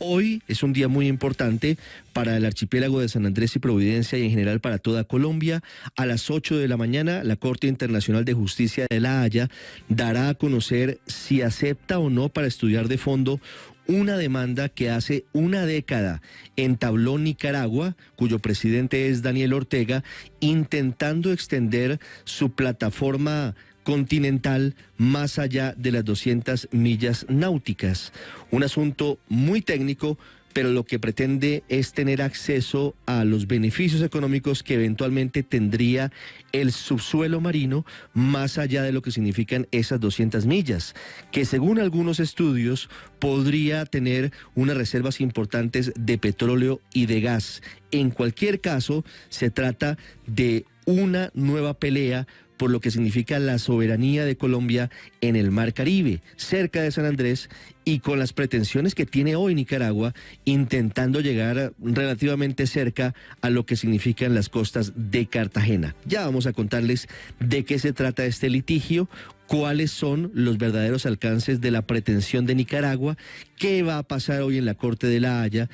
Hoy es un día muy importante para el archipiélago de San Andrés y Providencia y en general para toda Colombia. A las 8 de la mañana, la Corte Internacional de Justicia de La Haya dará a conocer si acepta o no para estudiar de fondo una demanda que hace una década entabló Nicaragua, cuyo presidente es Daniel Ortega, intentando extender su plataforma continental más allá de las 200 millas náuticas. Un asunto muy técnico, pero lo que pretende es tener acceso a los beneficios económicos que eventualmente tendría el subsuelo marino más allá de lo que significan esas 200 millas, que según algunos estudios podría tener unas reservas importantes de petróleo y de gas. En cualquier caso, se trata de una nueva pelea por lo que significa la soberanía de Colombia en el Mar Caribe, cerca de San Andrés, y con las pretensiones que tiene hoy Nicaragua, intentando llegar relativamente cerca a lo que significan las costas de Cartagena. Ya vamos a contarles de qué se trata este litigio, cuáles son los verdaderos alcances de la pretensión de Nicaragua, qué va a pasar hoy en la Corte de La Haya,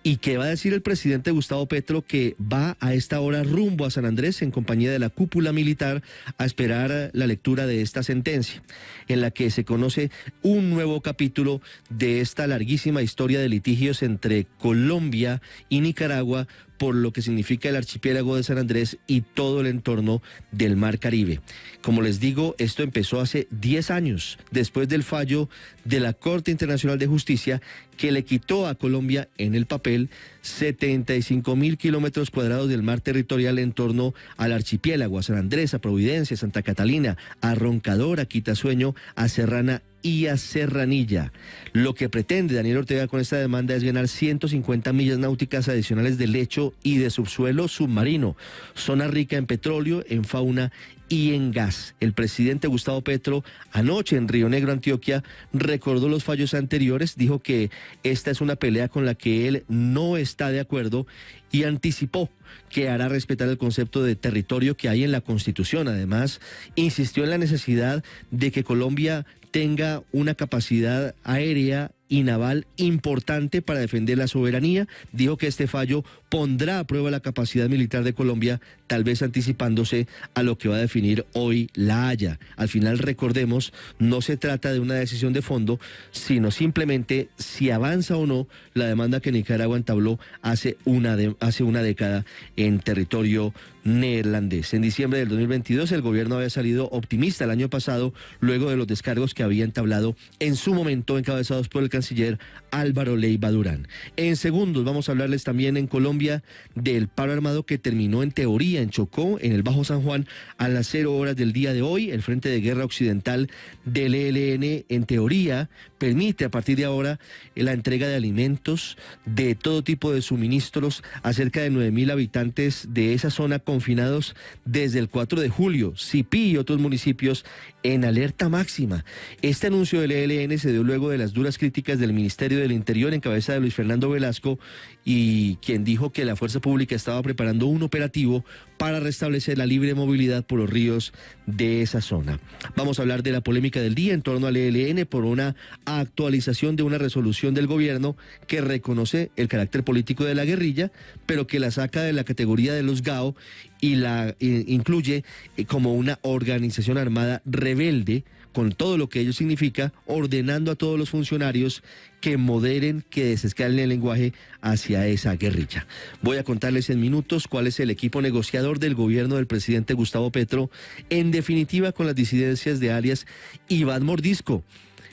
y qué va a decir el presidente Gustavo Petro, que va a esta hora rumbo a San Andrés en compañía de la cúpula militar a esperar la lectura de esta sentencia, en la que se conoce un nuevo capítulo de esta larguísima historia de litigios entre Colombia y Nicaragua por lo que significa el archipiélago de San Andrés y todo el entorno del Mar Caribe. Como les digo, esto empezó hace 10 años, después del fallo de la Corte Internacional de Justicia, que le quitó a Colombia en el papel 75.000 kilómetros cuadrados del mar territorial en torno al archipiélago, a San Andrés, a Providencia, a Santa Catalina, a Roncador, a Quitasueño, a Serrana y a Serranilla. Lo que pretende Daniel Ortega con esta demanda es ganar 150 millas náuticas adicionales de lecho y de subsuelo submarino, zona rica en petróleo, en fauna y en gas. El presidente Gustavo Petro anoche en Río Negro, Antioquia, recordó los fallos anteriores, dijo que esta es una pelea con la que él no está de acuerdo y anticipó que hará respetar el concepto de territorio que hay en la Constitución. Además, insistió en la necesidad de que Colombia tenga una capacidad aérea y naval importante para defender la soberanía. Dijo que este fallo pondrá a prueba la capacidad militar de Colombia, tal vez anticipándose a lo que va a definir hoy La Haya. Al final, recordemos, no se trata de una decisión de fondo, sino simplemente si avanza o no la demanda que Nicaragua entabló hace una década en territorio neerlandés. En diciembre del 2022, el gobierno había salido optimista el año pasado, luego de los descargos que había entablado en su momento, encabezados por el canciller Álvaro Leiva Durán. En segundos vamos a hablarles también en Colombia del paro armado que terminó en teoría en Chocó, en el Bajo San Juan, a las 0 horas del día de hoy. El Frente de Guerra Occidental del ELN, en teoría, permite a partir de ahora la entrega de alimentos, de todo tipo de suministros a cerca de 9.000 habitantes de esa zona confinados desde el 4 de julio. Sipí y otros municipios en alerta máxima. Este anuncio del ELN se dio luego de las duras críticas del Ministerio del Interior en cabeza de Luis Fernando Velasco, y quien dijo que la fuerza pública estaba preparando un operativo para restablecer la libre movilidad por los ríos de esa zona. Vamos a hablar de la polémica del día en torno al ELN por una actualización de una resolución del gobierno que reconoce el carácter político de la guerrilla, pero que la saca de la categoría de los GAO y la incluye como una organización armada rebelde, con todo lo que ello significa, ordenando a todos los funcionarios que moderen, que desescalen el lenguaje hacia esa guerrilla. Voy a contarles en minutos cuál es el equipo negociador del gobierno del presidente Gustavo Petro, en definitiva con las disidencias de alias Iván Mordisco.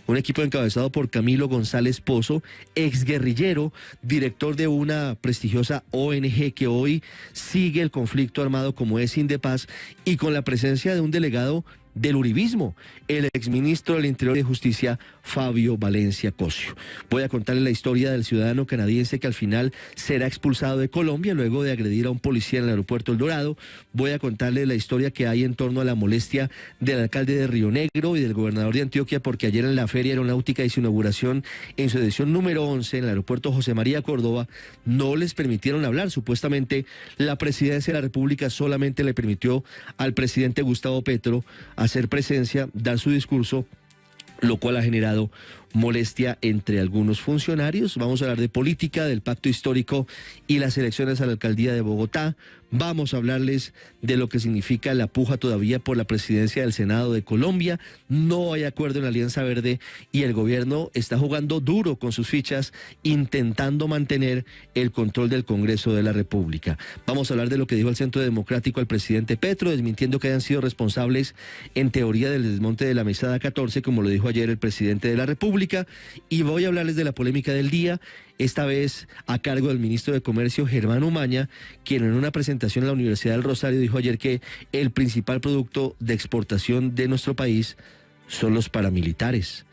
Un equipo encabezado por Camilo González Pozo, exguerrillero, director de una prestigiosa ONG que hoy sigue el conflicto armado como es Indepaz, y con la presencia de un delegado del uribismo, el exministro del Interior y de Justicia, Fabio Valencia Cosio. Voy a contarle la historia del ciudadano canadiense que al final será expulsado de Colombia luego de agredir a un policía en el aeropuerto El Dorado. Voy a contarle la historia que hay en torno a la molestia del alcalde de Río Negro y del gobernador de Antioquia, porque ayer en la Feria Aeronáutica y su inauguración en su edición número 11 en el aeropuerto José María Córdoba no les permitieron hablar. Supuestamente la presidencia de la República solamente le permitió al presidente Gustavo Petro hacer presencia, dar su discurso, lo cual ha generado molestia entre algunos funcionarios. Vamos a hablar de política, del pacto histórico y las elecciones a la alcaldía de Bogotá. Vamos a hablarles de lo que significa la puja todavía por la presidencia del Senado de Colombia. No hay acuerdo en la Alianza Verde y el gobierno está jugando duro con sus fichas, intentando mantener el control del Congreso de la República. Vamos a hablar de lo que dijo el Centro Democrático al presidente Petro, desmintiendo que hayan sido responsables en teoría del desmonte de la Mesada 14, como lo dijo ayer el presidente de la República. Y voy a hablarles de la polémica del día, esta vez a cargo del ministro de Comercio, Germán Umaña, quien en una presentación en la Universidad del Rosario dijo ayer que el principal producto de exportación de nuestro país son los paramilitares.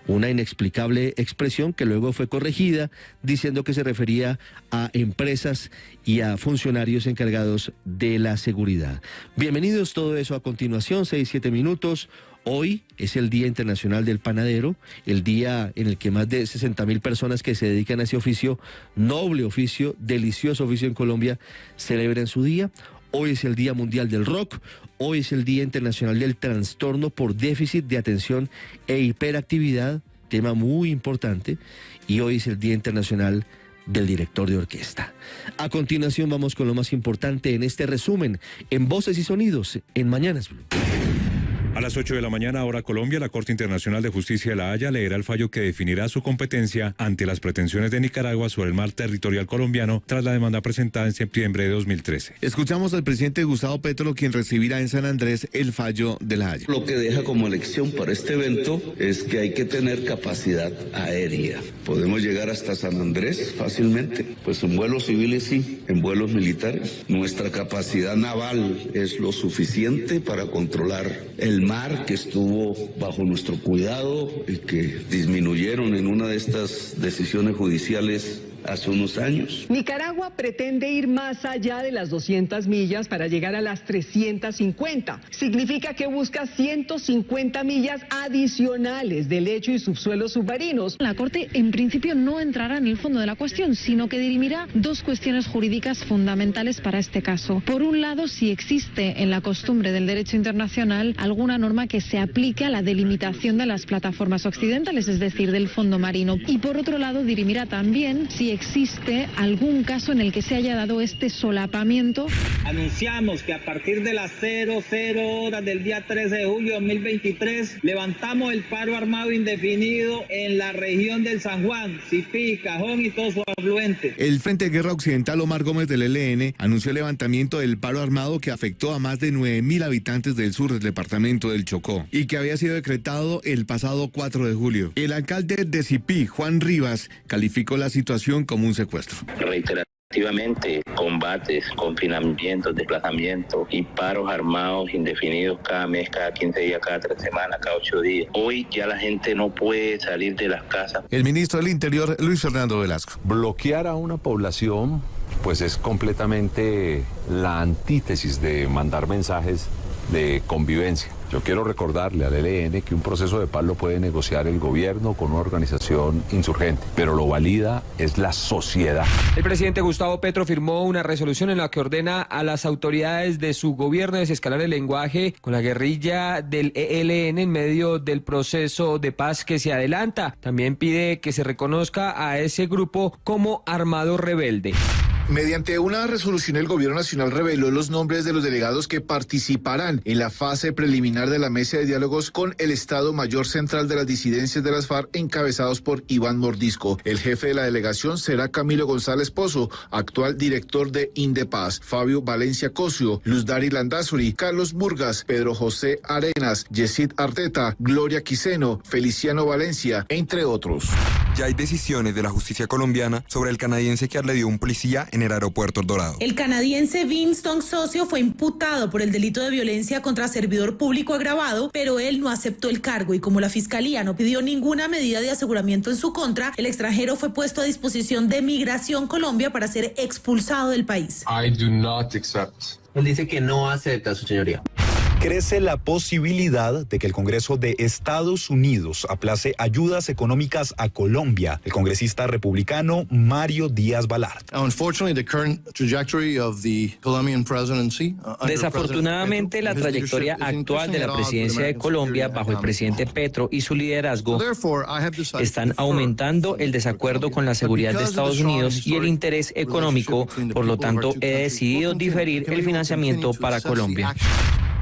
Una inexplicable expresión que luego fue corregida, diciendo que se refería a empresas y a funcionarios encargados de la seguridad. Bienvenidos, todo eso a continuación, 6-7 minutos. Hoy es el Día Internacional del Panadero, el día en el que más de 60.000 personas que se dedican a ese oficio, noble oficio, delicioso oficio en Colombia, celebran su día. Hoy es el Día Mundial del Rock, hoy es el Día Internacional del Trastorno por Déficit de Atención e Hiperactividad, tema muy importante, y hoy es el Día Internacional del Director de Orquesta. A continuación vamos con lo más importante en este resumen, en Voces y Sonidos, en Mañanas Blue. A las 8 de la mañana, hora Colombia, la Corte Internacional de Justicia de La Haya leerá el fallo que definirá su competencia ante las pretensiones de Nicaragua sobre el mar territorial colombiano tras la demanda presentada en septiembre de 2013. Escuchamos al presidente Gustavo Petro, quien recibirá en San Andrés el fallo de La Haya. Lo que deja como lección para este evento es que hay que tener capacidad aérea. Podemos llegar hasta San Andrés fácilmente, pues en vuelos civiles sí, en vuelos militares. Nuestra capacidad naval es lo suficiente para controlar el mar, que estuvo bajo nuestro cuidado y que disminuyeron en una de estas decisiones judiciales hace unos años. Nicaragua pretende ir más allá de las 200 millas para llegar a las 350. Significa que busca 150 millas adicionales de lecho y subsuelos submarinos. La Corte en principio no entrará en el fondo de la cuestión, sino que dirimirá dos cuestiones jurídicas fundamentales para este caso. Por un lado, si existe en la costumbre del derecho internacional alguna norma que se aplique a la delimitación de las plataformas occidentales, es decir, del fondo marino. Y por otro lado, dirimirá también si existe algún caso en el que se haya dado este solapamiento. Anunciamos que a partir de las 00 horas del día 13 de julio de 2023 levantamos el paro armado indefinido en la región del San Juan, Cipí, Cajón y todo su afluente. El Frente de Guerra Occidental Omar Gómez del ELN anunció el levantamiento del paro armado que afectó a más de 9.000 habitantes del sur del departamento del Chocó y que había sido decretado el pasado 4 de julio. El alcalde de Cipí, Juan Rivas, calificó la situación como un secuestro. Reiterativamente, combates, confinamientos, desplazamientos y paros armados indefinidos cada mes, cada 15 días, cada 3 semanas, cada 8 días. Hoy ya la gente no puede salir de las casas. El ministro del Interior, Luis Fernando Velasco. Bloquear a una población, pues es completamente la antítesis de mandar mensajes de convivencia. Yo quiero recordarle al ELN que un proceso de paz lo puede negociar el gobierno con una organización insurgente, pero lo valida es la sociedad. El presidente Gustavo Petro firmó una resolución en la que ordena a las autoridades de su gobierno desescalar el lenguaje con la guerrilla del ELN en medio del proceso de paz que se adelanta. También pide que se reconozca a ese grupo como armado rebelde. Mediante una resolución, el Gobierno Nacional reveló los nombres de los delegados que participarán en la fase preliminar de la mesa de diálogos con el Estado Mayor Central de las Disidencias de las FARC, encabezados por Iván Mordisco. El jefe de la delegación será Camilo González Pozo, actual director de Indepaz, Fabio Valencia Cosio, Luz Dari Landazuri, Carlos Burgas, Pedro José Arenas, Yesid Arteta, Gloria Quiseno, Feliciano Valencia, entre otros. Ya hay decisiones de la justicia colombiana sobre el canadiense que agredió a un policía en el aeropuerto El Dorado. El canadiense Vince Tong Socio fue imputado por el delito de violencia contra servidor público agravado, pero él no aceptó el cargo y como la fiscalía no pidió ninguna medida de aseguramiento en su contra, el extranjero fue puesto a disposición de Migración Colombia para ser expulsado del país. I do not accept. Él dice que no acepta, su señoría. Crece la posibilidad de que el Congreso de Estados Unidos aplace ayudas económicas a Colombia. El congresista republicano Mario Díaz Balart. Desafortunadamente, la trayectoria actual de la presidencia de Colombia bajo el presidente Petro y su liderazgo están aumentando el desacuerdo con la seguridad de Estados Unidos y el interés económico. Por lo tanto, he decidido diferir el financiamiento para Colombia.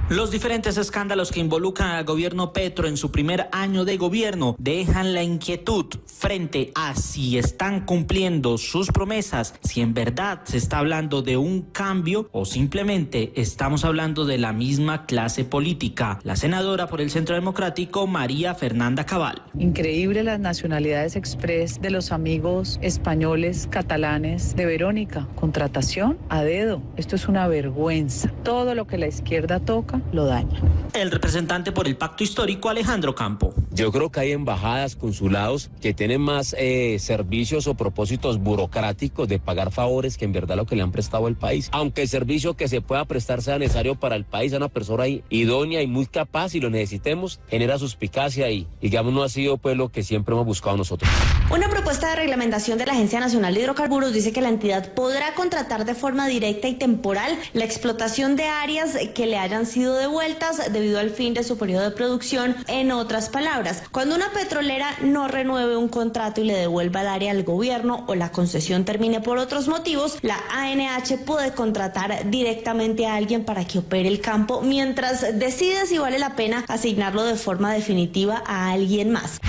Los diferentes escándalos que involucran al gobierno Petro en su primer año de gobierno dejan la inquietud frente a si están cumpliendo sus promesas, si en verdad se está hablando de un cambio o simplemente estamos hablando de la misma clase política. La senadora por el Centro Democrático, María Fernanda Cabal. Increíble las nacionalidades express de los amigos españoles, catalanes de Verónica. Contratación a dedo. Esto es una vergüenza. Todo lo que la izquierda toca lo daña. El representante por el Pacto Histórico, Alejandro Campo. Yo creo que hay embajadas, consulados que tienen más servicios o propósitos burocráticos de pagar favores que en verdad lo que le han prestado al país. Aunque el servicio que se pueda prestar sea necesario para el país, a una persona idónea y muy capaz y lo necesitemos, genera suspicacia y digamos no ha sido pues lo que siempre hemos buscado nosotros. Una propuesta de reglamentación de la Agencia Nacional de Hidrocarburos dice que la entidad podrá contratar de forma directa y temporal la explotación de áreas que le hayan sido devueltas debido al fin de su periodo de producción. En otras palabras, cuando una petrolera no renueve un contrato y le devuelva el área al gobierno o la concesión termine por otros motivos, la ANH puede contratar directamente a alguien para que opere el campo mientras decide si vale la pena asignarlo de forma definitiva a alguien más.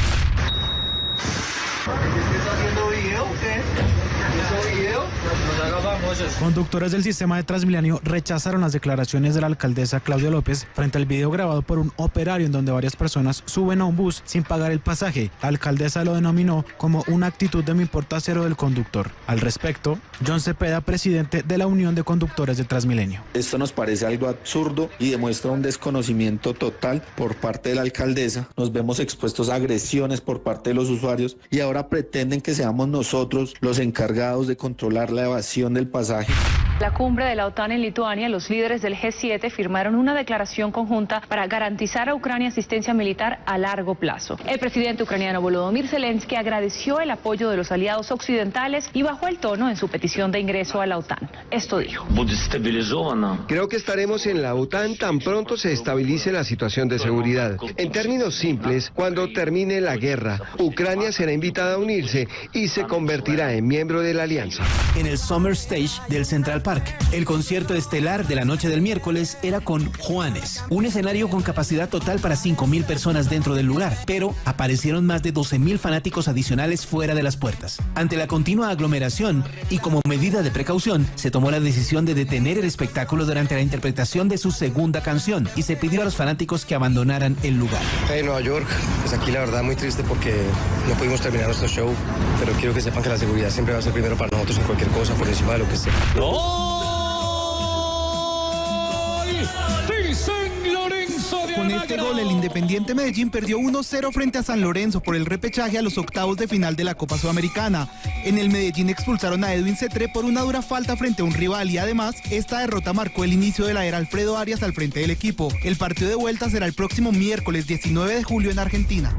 ¿Estás haciendo video o qué? ¿Hizo video? Nos haga famosos. Conductores del sistema de Transmilenio rechazaron las declaraciones de la alcaldesa Claudia López frente al video grabado por un operario en donde varias personas suben a un bus sin pagar el pasaje. La alcaldesa lo denominó como una actitud de me importa cero del conductor. Al respecto, John Cepeda, presidente de la Unión de Conductores de Transmilenio. Esto nos parece algo absurdo y demuestra un desconocimiento total por parte de la alcaldesa. Nos vemos expuestos a agresiones por parte de los usuarios y ahora pretenden que seamos nosotros los encargados de controlar la evasión del pasaje. La cumbre de la OTAN en Lituania, los líderes del G7 firmaron una declaración conjunta para garantizar a Ucrania asistencia militar a largo plazo. El presidente ucraniano Volodymyr Zelensky agradeció el apoyo de los aliados occidentales y bajó el tono en su petición de ingreso a la OTAN. Esto dijo. Creo que estaremos en la OTAN tan pronto se estabilice la situación de seguridad. En términos simples, cuando termine la guerra, Ucrania será invitada a unirse y se convertirá en miembro de la alianza. En el Summer Stage del Central Park, el concierto estelar de la noche del miércoles era con Juanes, un escenario con capacidad total para 5.000 personas dentro del lugar, pero aparecieron más de 12.000 fanáticos adicionales fuera de las puertas. Ante la continua aglomeración y como medida de precaución, se tomó la decisión de detener el espectáculo durante la interpretación de su segunda canción y se pidió a los fanáticos que abandonaran el lugar. En Nueva York, pues aquí la verdad muy triste porque no pudimos terminar nuestro show, pero quiero que sepan que la seguridad siempre va a ser primero para nosotros en cualquier cosa, por encima de lo que sea. Con este gol, el Independiente Medellín perdió 1-0 frente a San Lorenzo por el repechaje a los octavos de final de la Copa Sudamericana. En el Medellín expulsaron a Edwin Cetré por una dura falta frente a un rival y además, esta derrota marcó el inicio de la era Alfredo Arias al frente del equipo. El partido de vuelta será el próximo miércoles 19 de julio en Argentina.